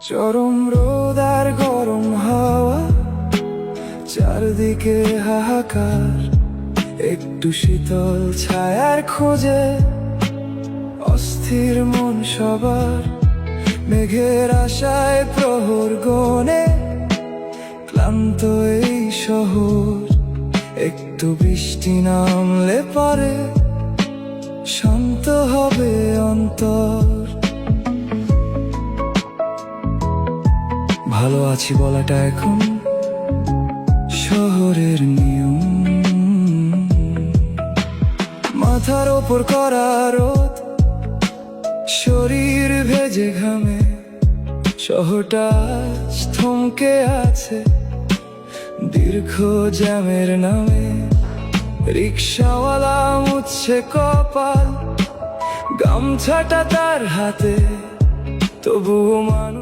চরম রোদ আর গরম হাওয়া, চারদিকে হাহাকার। একটু শীতল ছায়ার খোঁজে অস্থির মন সবার। মেঘের আশায় প্রহর গনে ক্লান্ত এই শহর। একটু বৃষ্টি নামলে পারে শান্ত হবে অন্তর। ভালো আছি বলাটা এখন শহরের নিয়ম। মাথার ওপর করা রোদ, শরীর ভেজে ঘামে। শহরটা আজ থমকে আছে দীর্ঘ জ্যামের নামে। রিক্সাওয়ালা মুছছে কপাল, গামছাটা তার হাতে, তবুও মানুষ